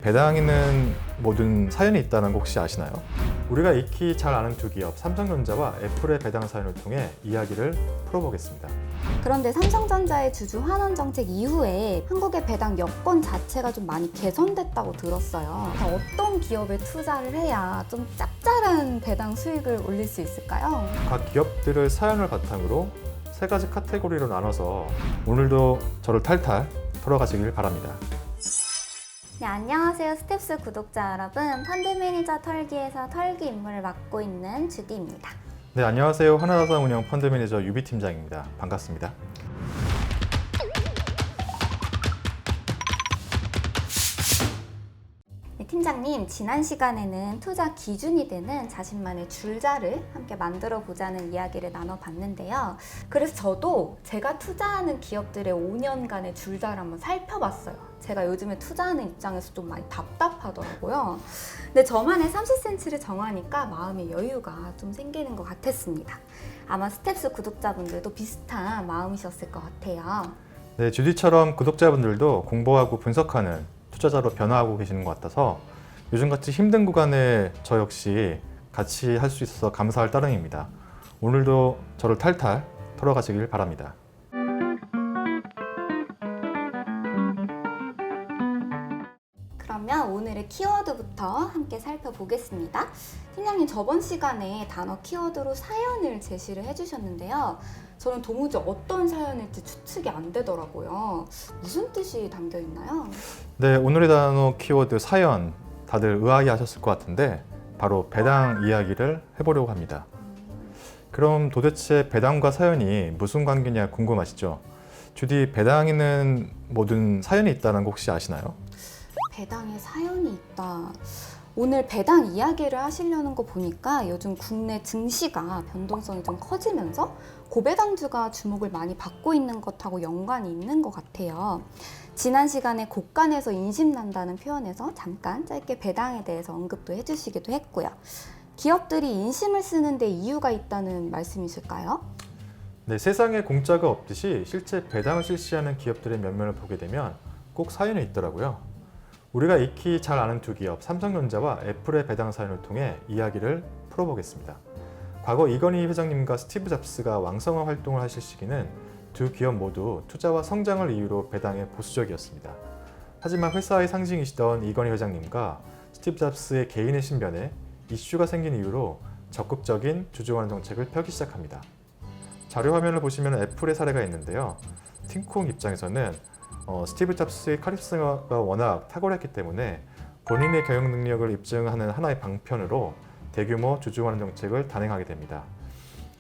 배당에는 모든 사연이 있다는 거 혹시 아시나요? 우리가 익히 잘 아는 두 기업, 삼성전자와 애플의 배당 사연을 통해 이야기를 풀어보겠습니다. 그런데 삼성전자의 주주 환원 정책 이후에 한국의 배당 여건 자체가 좀 많이 개선됐다고 들었어요. 어떤 기업에 투자를 해야 좀 짭짤한 배당 수익을 올릴 수 있을까요? 각 기업들의 사연을 바탕으로 세 가지 카테고리로 나눠서 오늘도 저를 탈탈 털어가시길 바랍니다. 네, 안녕하세요. 스텝스 구독자 여러분. 펀드 매니저 털기에서 털기 임무를 맡고 있는 주디입니다. 네, 안녕하세요. 하나자산운용 펀드 매니저 유비 팀장입니다. 반갑습니다. 네, 팀장님, 지난 시간에는 투자 기준이 되는 자신만의 줄자를 함께 만들어 보자는 이야기를 나눠봤는데요. 그래서 저도 제가 투자하는 기업들의 5년간의 줄자를 한번 살펴봤어요. 제가 요즘에 투자하는 입장에서 좀 많이 답답하더라고요. 근데 저만의 30cm를 정하니까 마음의 여유가 좀 생기는 것 같았습니다. 아마 스텝스 구독자분들도 비슷한 마음이셨을 것 같아요. 네, 주디처럼 구독자분들도 공부하고 분석하는 투자자로 변화하고 계시는 것 같아서 요즘같이 힘든 구간에 저 역시 같이 할 수 있어서 감사할 따름입니다. 오늘도 저를 탈탈 털어가시길 바랍니다. 그러면 오늘의 키워드부터 함께 살펴보겠습니다. 팀장님, 저번 시간에 단어 키워드로 사연을 제시를 해주셨는데요. 저는 도무지 어떤 사연일지 추측이 안 되더라고요. 무슨 뜻이 담겨 있나요? 네, 오늘의 단어 키워드 사연 다들 의아해하셨을 것 같은데 바로 배당 이야기를 해보려고 합니다. 그럼 도대체 배당과 사연이 무슨 관계냐 궁금하시죠? 주디, 배당에는 모든 사연이 있다는 거 혹시 아시나요? 배당에 사연이 있다. 오늘 배당 이야기를 하시려는 거 보니까 요즘 국내 증시가 변동성이 좀 커지면서 고배당주가 주목을 많이 받고 있는 것하고 연관이 있는 것 같아요. 지난 시간에 곳간에서 인심난다는 표현에서 잠깐 짧게 배당에 대해서 언급도 해주시기도 했고요. 기업들이 인심을 쓰는 데 이유가 있다는 말씀이실까요? 네, 세상에 공짜가 없듯이 실제 배당을 실시하는 기업들의 면면을 보게 되면 꼭 사연이 있더라고요. 우리가 익히 잘 아는 두 기업, 삼성전자와 애플의 배당 사연을 통해 이야기를 풀어보겠습니다. 과거 이건희 회장님과 스티브 잡스가 왕성한 활동을 하실 시기는 두 기업 모두 투자와 성장을 이유로 배당에 보수적이었습니다. 하지만 회사의 상징이시던 이건희 회장님과 스티브 잡스의 개인의 신변에 이슈가 생긴 이유로 적극적인 주주환원 정책을 펴기 시작합니다. 자료 화면을 보시면 애플의 사례가 있는데요. 팀쿡 입장에서는 스티브 잡스의 카리스마가 워낙 탁월했기 때문에 본인의 경영 능력을 입증하는 하나의 방편으로 대규모 주주환원 정책을 단행하게 됩니다.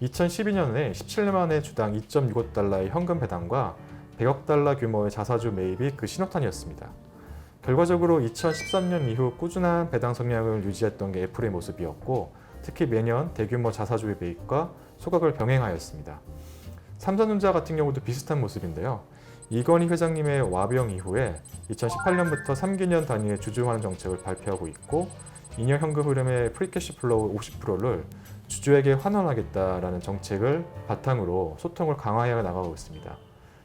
2012년에 17년 만에 주당 2.65달러의 현금 배당과 100억 달러 규모의 자사주 매입이 그 신호탄이었습니다. 결과적으로 2013년 이후 꾸준한 배당 성향을 유지했던 게 애플의 모습이었고, 특히 매년 대규모 자사주의 매입과 소각을 병행하였습니다. 삼성전자 같은 경우도 비슷한 모습인데요. 이건희 회장님의 와병 이후에 2018년부터 3개년 단위의 주주환원 정책을 발표하고 있고, 2년 현금 흐름의 프리캐시 플로우 50%를 주주에게 환원하겠다라는 정책을 바탕으로 소통을 강화해 나가고 있습니다.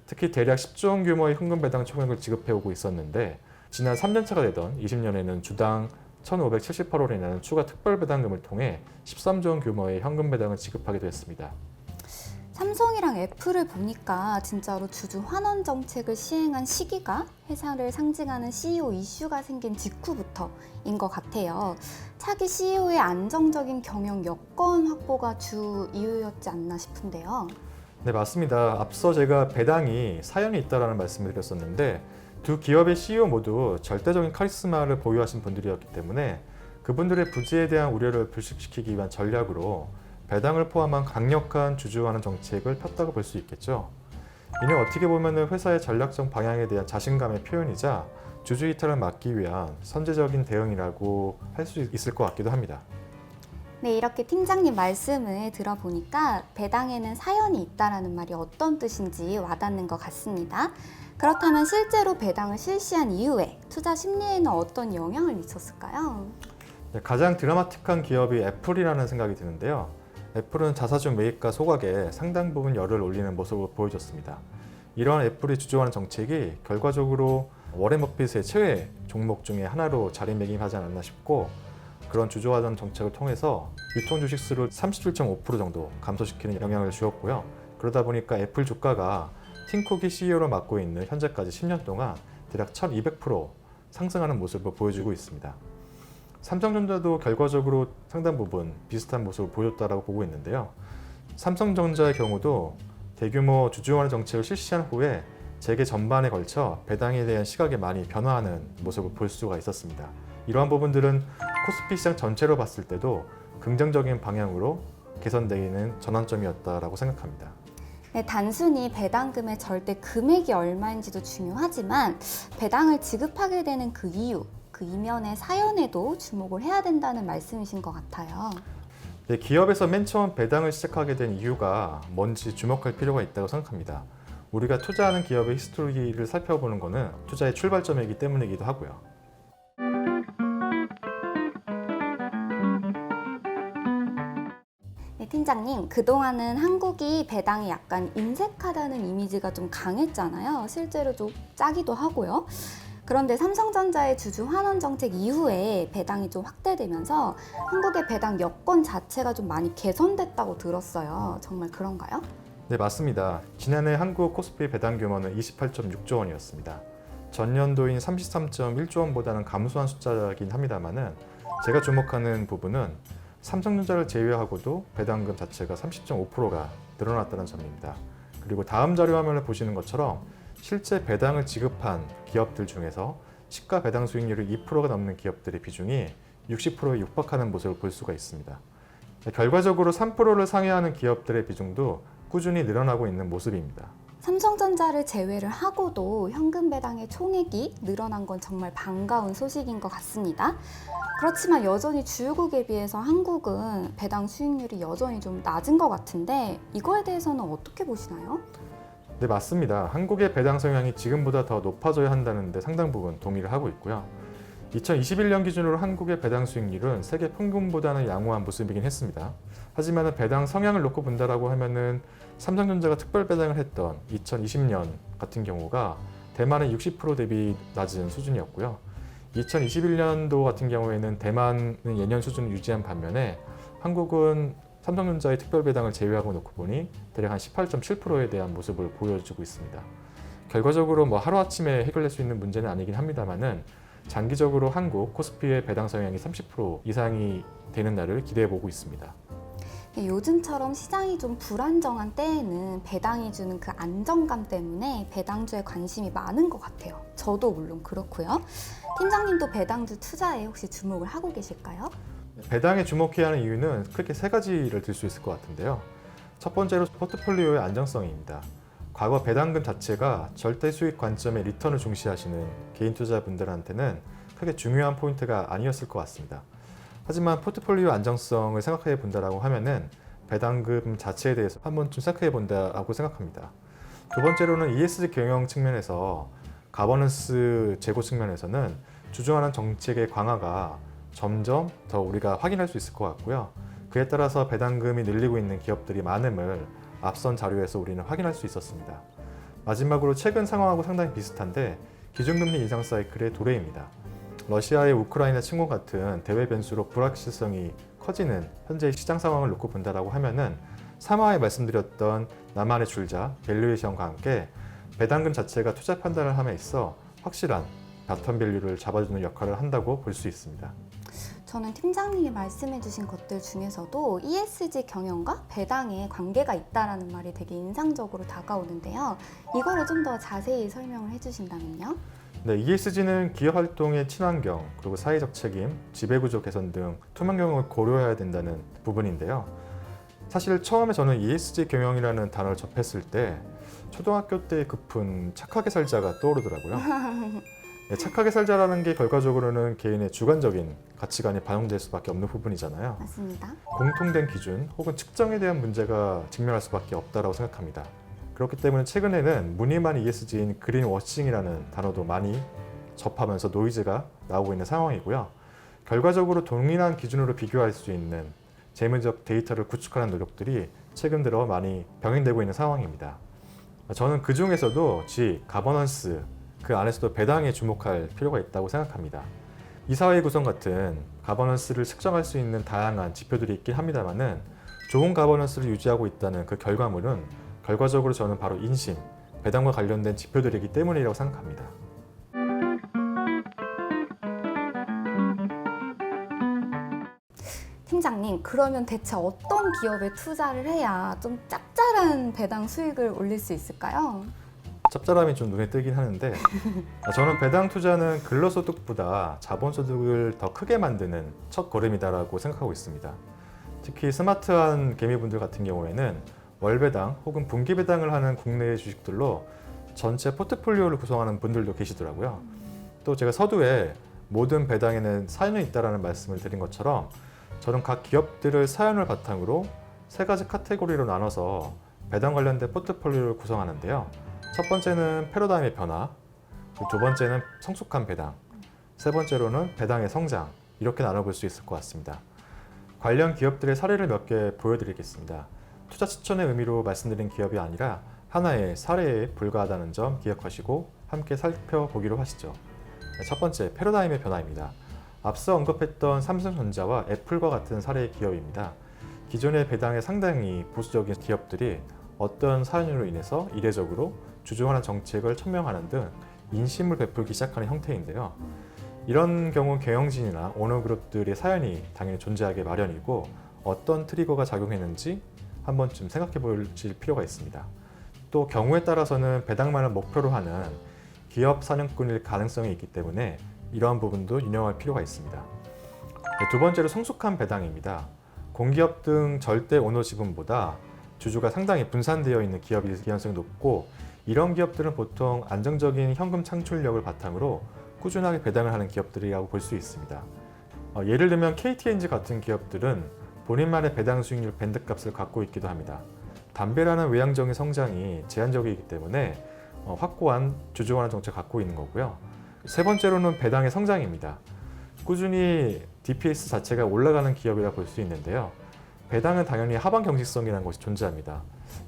특히 대략 10조 원 규모의 현금 배당 총액을 지급해오고 있었는데, 지난 3년차가 되던 20년에는 주당 1,578원이라는 추가 특별 배당금을 통해 13조 원 규모의 현금 배당을 지급하기도 했습니다. 삼성이랑 애플을 보니까 진짜로 주주 환원 정책을 시행한 시기가 회사를 상징하는 CEO 이슈가 생긴 직후부터인 것 같아요. 차기 CEO의 안정적인 경영 여건 확보가 주 이유였지 않나 싶은데요. 네, 맞습니다. 앞서 제가 배당이 사연이 있다라는 말씀을 드렸었는데, 두 기업의 CEO 모두 절대적인 카리스마를 보유하신 분들이었기 때문에 그분들의 부재에 대한 우려를 불식시키기 위한 전략으로 배당을 포함한 강력한 주주환원 정책을 폈다고 볼 수 있겠죠. 이는 어떻게 보면 회사의 전략적 방향에 대한 자신감의 표현이자 주주 이탈을 막기 위한 선제적인 대응이라고 할 수 있을 것 같기도 합니다. 네, 이렇게 팀장님 말씀을 들어보니까 배당에는 사연이 있다라는 말이 어떤 뜻인지 와닿는 것 같습니다. 그렇다면 실제로 배당을 실시한 이후에 투자 심리에는 어떤 영향을 미쳤을까요? 네, 가장 드라마틱한 기업이 애플이라는 생각이 드는데요. 애플은 자사주 매입과 소각에 상당 부분 열을 올리는 모습을 보여줬습니다. 이러한 애플의 주주환원 정책이 결과적으로 워렌 버핏의 최애 종목 중에 하나로 자리매김하지 않았나 싶고, 그런 주주환원 정책을 통해서 유통 주식 수를 37.5% 정도 감소시키는 영향을 주었고요. 그러다 보니까 애플 주가가 팀 쿡이 CEO로 맡고 있는 현재까지 10년 동안 대략 1200% 상승하는 모습을 보여주고 있습니다. 삼성전자도 결과적으로 상당 부분 비슷한 모습을 보였다고 보고 있는데요. 삼성전자의 경우도 대규모 주주환원 정책을 실시한 후에 재계 전반에 걸쳐 배당에 대한 시각이 많이 변화하는 모습을 볼 수가 있었습니다. 이러한 부분들은 코스피 시장 전체로 봤을 때도 긍정적인 방향으로 개선되기는 전환점이었다고 생각합니다. 네, 단순히 배당금의 절대 금액이 얼마인지도 중요하지만 배당을 지급하게 되는 그 이유, 그 이면의 사연에도 주목을 해야 된다는 말씀이신 것 같아요. 네, 기업에서 맨 처음 배당을 시작하게 된 이유가 뭔지 주목할 필요가 있다고 생각합니다. 우리가 투자하는 기업의 히스토리를 살펴보는 것은 투자의 출발점이기 때문이기도 하고요. 네, 팀장님, 그동안은 한국이 배당이 약간 인색하다는 이미지가 좀 강했잖아요. 실제로 좀 짜기도 하고요. 그런데 삼성전자의 주주 환원 정책 이후에 배당이 좀 확대되면서 한국의 배당 여건 자체가 좀 많이 개선됐다고 들었어요. 정말 그런가요? 네, 맞습니다. 지난해 한국 코스피 배당 규모는 28.6조 원이었습니다. 전년도인 33.1조 원보다는 감소한 숫자이긴 합니다만은, 제가 주목하는 부분은 삼성전자를 제외하고도 배당금 자체가 30.5%가 늘어났다는 점입니다. 그리고 다음 자료 화면을 보시는 것처럼 실제 배당을 지급한 기업들 중에서 시가 배당 수익률이 2%가 넘는 기업들의 비중이 60%에 육박하는 모습을 볼 수가 있습니다. 결과적으로 3%를 상회하는 기업들의 비중도 꾸준히 늘어나고 있는 모습입니다. 삼성전자를 제외를 하고도 현금 배당의 총액이 늘어난 건 정말 반가운 소식인 것 같습니다. 그렇지만 여전히 주요국에 비해서 한국은 배당 수익률이 여전히 좀 낮은 것 같은데 이거에 대해서는 어떻게 보시나요? 네, 맞습니다. 한국의 배당 성향이 지금보다 더 높아져야 한다는 데 상당 부분 동의를 하고 있고요. 2021년 기준으로 한국의 배당 수익률은 세계 평균보다는 양호한 모습이긴 했습니다. 하지만 배당 성향을 놓고 본다라고 하면은 삼성전자가 특별 배당을 했던 2020년 같은 경우가 대만의 60% 대비 낮은 수준이었고요. 2021년도 같은 경우에는 대만은 예년 수준을 유지한 반면에 한국은 삼성전자의 특별 배당을 제외하고 놓고 보니 대략 한 18.7%에 대한 모습을 보여주고 있습니다. 결과적으로 하루아침에 해결될 수 있는 문제는 아니긴 합니다만은, 장기적으로 한국 코스피의 배당 성향이 30% 이상이 되는 날을 기대해 보고 있습니다. 요즘처럼 시장이 좀 불안정한 때에는 배당이 주는 그 안정감 때문에 배당주에 관심이 많은 것 같아요. 저도 물론 그렇고요. 팀장님도 배당주 투자에 혹시 주목을 하고 계실까요? 배당에 주목해야 하는 이유는 크게 세 가지를 들 수 있을 것 같은데요. 첫 번째로 포트폴리오의 안정성입니다. 과거 배당금 자체가 절대 수익 관점의 리턴을 중시하시는 개인 투자분들한테는 크게 중요한 포인트가 아니었을 것 같습니다. 하지만 포트폴리오 안정성을 생각해 본다라고 하면은 배당금 자체에 대해서 한 번쯤 생각해 본다고 생각합니다. 두 번째로는 ESG 경영 측면에서 가버넌스 제고 측면에서는 주주환원 정책의 강화가 점점 더 우리가 확인할 수 있을 것 같고요. 그에 따라서 배당금이 늘리고 있는 기업들이 많음을 앞선 자료에서 우리는 확인할 수 있었습니다. 마지막으로 최근 상황하고 상당히 비슷한데 기준금리 인상 사이클의 도래입니다. 러시아의 우크라이나 침공 같은 대외 변수로 불확실성이 커지는 현재의 시장 상황을 놓고 본다라고 하면은 3화에 말씀드렸던 나만의 줄자, 밸류에이션과 함께 배당금 자체가 투자 판단을 함에 있어 확실한 바텀 밸류를 잡아주는 역할을 한다고 볼 수 있습니다. 저는 팀장님이 말씀해주신 것들 중에서도 ESG 경영과 배당에 관계가 있다라는 말이 되게 인상적으로 다가오는데요. 이거를 좀 더 자세히 설명을 해주신다면요? 네, ESG는 기업 활동의 친환경, 그리고 사회적 책임, 지배구조 개선 등 투명경영을 고려해야 된다는 부분인데요. 사실 처음에 저는 ESG 경영이라는 단어를 접했을 때 초등학교 때 급훈 착하게 살자가 떠오르더라고요. 네, 착하게 살자라는 게 결과적으로는 개인의 주관적인 가치관이 반영될 수밖에 없는 부분이잖아요. 맞습니다. 공통된 기준 혹은 측정에 대한 문제가 직면할 수밖에 없다고 생각합니다. 그렇기 때문에 최근에는 무늬만 ESG인 그린워싱이라는 단어도 많이 접하면서 노이즈가 나오고 있는 상황이고요. 결과적으로 동일한 기준으로 비교할 수 있는 재무적 데이터를 구축하는 노력들이 최근 들어 많이 병행되고 있는 상황입니다. 저는 그 중에서도 가버넌스 그 안에서도 배당에 주목할 필요가 있다고 생각합니다. 이사회 구성 같은 가버넌스를 측정할 수 있는 다양한 지표들이 있긴 합니다만은 좋은 가버넌스를 유지하고 있다는 그 결과물은 결과적으로 저는 바로 인심, 배당과 관련된 지표들이기 때문이라고 생각합니다. 팀장님, 그러면 대체 어떤 기업에 투자를 해야 좀 짭짤한 배당 수익을 올릴 수 있을까요? 짭짤함이 좀 눈에 띄긴 하는데 저는 배당 투자는 근로소득보다 자본소득을 더 크게 만드는 첫 걸음이다라고 생각하고 있습니다. 특히 스마트한 개미분들 같은 경우에는 월배당 혹은 분기배당을 하는 국내의 주식들로 전체 포트폴리오를 구성하는 분들도 계시더라고요. 또 제가 서두에 모든 배당에는 사연이 있다는 말씀을 드린 것처럼 저는 각 기업들의 사연을 바탕으로 세 가지 카테고리로 나눠서 배당 관련된 포트폴리오를 구성하는데요. 첫 번째는 패러다임의 변화, 두 번째는 성숙한 배당, 세 번째로는 배당의 성장, 이렇게 나눠볼 수 있을 것 같습니다. 관련 기업들의 사례를 몇 개 보여드리겠습니다. 투자 추천의 의미로 말씀드린 기업이 아니라 하나의 사례에 불과하다는 점 기억하시고 함께 살펴보기로 하시죠. 첫 번째, 패러다임의 변화입니다. 앞서 언급했던 삼성전자와 애플과 같은 사례의 기업입니다. 기존의 배당에 상당히 보수적인 기업들이 어떤 사연으로 인해서 이례적으로 주주환원 정책을 천명하는 등 인심을 베풀기 시작하는 형태인데요. 이런 경우 경영진이나 오너그룹들의 사연이 당연히 존재하기 마련이고 어떤 트리거가 작용했는지 한 번쯤 생각해 보실 필요가 있습니다. 또 경우에 따라서는 배당만을 목표로 하는 기업 사냥꾼일 가능성이 있기 때문에 이러한 부분도 유념할 필요가 있습니다. 두 번째로 성숙한 배당입니다. 공기업 등 절대 오너 지분보다 주주가 상당히 분산되어 있는 기업일 가능성이 높고 이런 기업들은 보통 안정적인 현금 창출력을 바탕으로 꾸준하게 배당을 하는 기업들이라고 볼 수 있습니다. 예를 들면 KTNG 같은 기업들은 본인만의 배당 수익률 밴드값을 갖고 있기도 합니다. 담배라는 외향적인 성장이 제한적이기 때문에 확고한 주주환원 정책을 갖고 있는 거고요. 세 번째로는 배당의 성장입니다. 꾸준히 DPS 자체가 올라가는 기업이라고 볼 수 있는데요. 배당은 당연히 하방 경직성이라는 것이 존재합니다.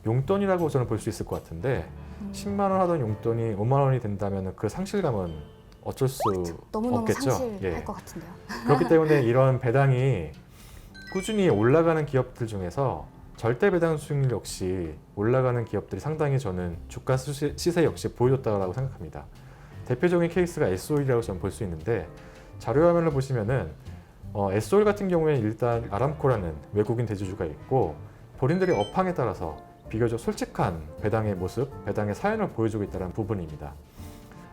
용돈이라고 저는 볼 수 있을 것 같은데 10만 원 하던 용돈이 5만 원이 된다면 그 상실감은 어쩔 수 너무너무 없겠죠. 상실할 것 같은데요. 그렇기 때문에 이런 배당이 꾸준히 올라가는 기업들 중에서 절대 배당 수익률 역시 올라가는 기업들이 상당히 저는 주가 시세 역시 보여줬다고 생각합니다. 대표적인 케이스가 SO일이라고 저는 볼 수 있는데 자료 화면을 보시면은 SO일 같은 경우에 일단 아람코라는 외국인 대주주가 있고 본인들의 업황에 따라서 비교적 솔직한 배당의 모습, 배당의 사연을 보여주고 있다는 부분입니다.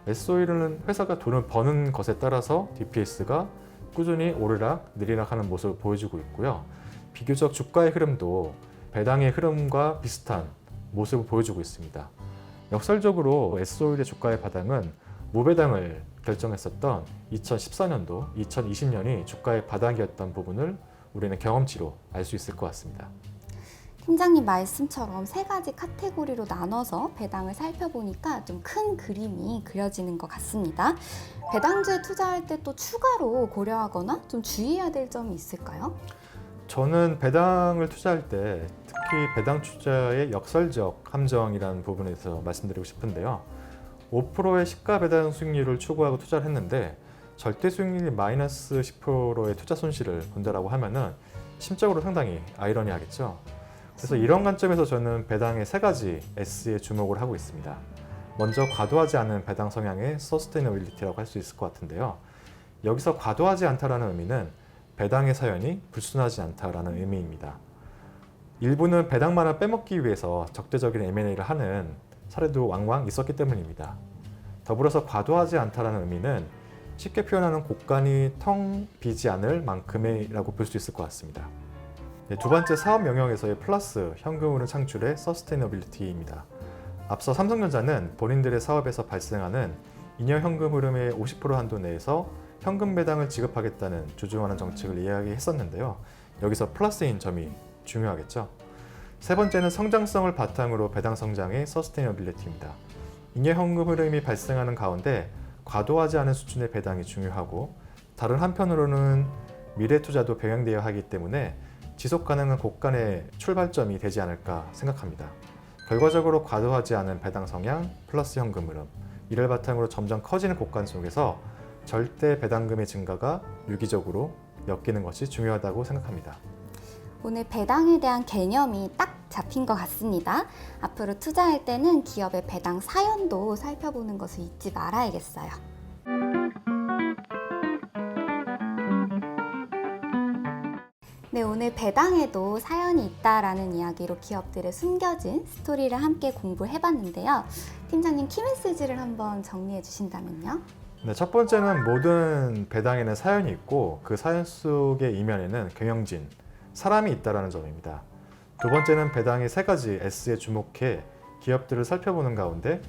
SO일은 회사가 돈을 버는 것에 따라서 DPS가 꾸준히 오르락 내리락 하는 모습을 보여주고 있고요. 비교적 주가의 흐름도 배당의 흐름과 비슷한 모습을 보여주고 있습니다. 역설적으로 SO일의 주가의 바닥은 무배당을 결정했었던 2014년도, 2020년이 주가의 바닥이었던 부분을 우리는 경험치로 알 수 있을 것 같습니다. 팀장님 말씀처럼 세 가지 카테고리로 나눠서 배당을 살펴보니까 좀 큰 그림이 그려지는 것 같습니다. 배당주에 투자할 때 또 추가로 고려하거나 좀 주의해야 될 점이 있을까요? 저는 배당을 투자할 때 특히 배당 투자의 역설적 함정이라는 부분에서 말씀드리고 싶은데요. 5%의 시가 배당 수익률을 추구하고 투자를 했는데 절대 수익률이 마이너스 10%의 투자 손실을 본다라고 하면은 심적으로 상당히 아이러니하겠죠. 그래서 이런 관점에서 저는 배당의 세 가지 S에 주목을 하고 있습니다. 먼저 과도하지 않은 배당 성향의 서스테이너빌리티라고 할 수 있을 것 같은데요. 여기서 과도하지 않다라는 의미는 배당의 사연이 불순하지 않다라는 의미입니다. 일부는 배당만을 빼먹기 위해서 적대적인 M&A를 하는 사례도 왕왕 있었기 때문입니다. 더불어서 과도하지 않다라는 의미는 쉽게 표현하는 곡간이 텅 비지 않을 만큼이라고 볼 수 있을 것 같습니다. 두 번째 사업 영역에서의 플러스 현금 흐름 창출의 서스테이너빌리티입니다. 앞서 삼성전자는 본인들의 사업에서 발생하는 잉여 현금 흐름의 50% 한도 내에서 현금 배당을 지급하겠다는 주주환원 정책을 이야기했었는데요. 여기서 플러스인 점이 중요하겠죠. 세 번째는 성장성을 바탕으로 배당 성장의 서스테이너빌리티입니다. 잉여 현금 흐름이 발생하는 가운데 과도하지 않은 수준의 배당이 중요하고 다른 한편으로는 미래 투자도 병행되어야 하기 때문에 지속 가능한 곡간의 출발점이 되지 않을까 생각합니다. 결과적으로 과도하지 않은 배당 성향 플러스 현금 흐름 이를 바탕으로 점점 커지는 곡간 속에서 절대 배당금의 증가가 유기적으로 엮이는 것이 중요하다고 생각합니다. 오늘 배당에 대한 개념이 딱 잡힌 것 같습니다. 앞으로 투자할 때는 기업의 배당 사연도 살펴보는 것을 잊지 말아야겠어요. 네, 오늘 배당에도 사연이 있다라는 이야기로 기업들의 숨겨진 스토리를 함께 공부해봤는데요. 팀장님, 키메시지를 한번 정리해 주신다면요? 네, 첫 번째는 모든 배당에는 사연이 있고 그 사연 속의 이면에는 경영진, 사람이 있다는 점입니다. 두 번째는 배당의 세 가지 S에 주목해 기업들을 살펴보는 가운데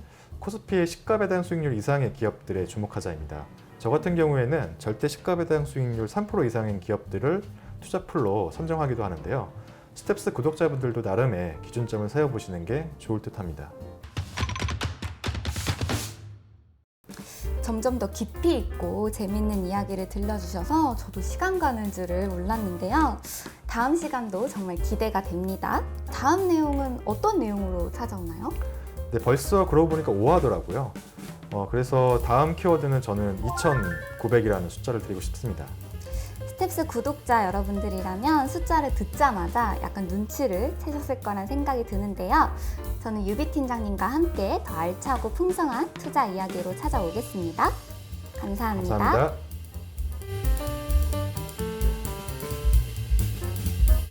코스피의 시가배당 수익률 이상의 기업들에 주목하자입니다. 저 같은 경우에는 절대 시가배당 수익률 3% 이상인 기업들을 투자풀로 선정하기도 하는데요. 스텝스 구독자분들도 나름의 기준점을 세워보시는 게 좋을 듯합니다. 점점 더 깊이 있고 재밌는 이야기를 들려주셔서 저도 시간 가는 줄을 몰랐는데요. 다음 시간도 정말 기대가 됩니다. 다음 내용은 어떤 내용으로 찾아오나요? 네, 벌써 그러고 보니까 5화더라고요. 그래서 다음 키워드는 저는 2,900이라는 숫자를 드리고 싶습니다. 스텝스 구독자 여러분들이라면 숫자를 듣자마자 약간 눈치를 채셨을 거란 생각이 드는데요. 저는 유비 팀장님과 함께 더 알차고 풍성한 투자 이야기로 찾아오겠습니다. 감사합니다. 감사합니다.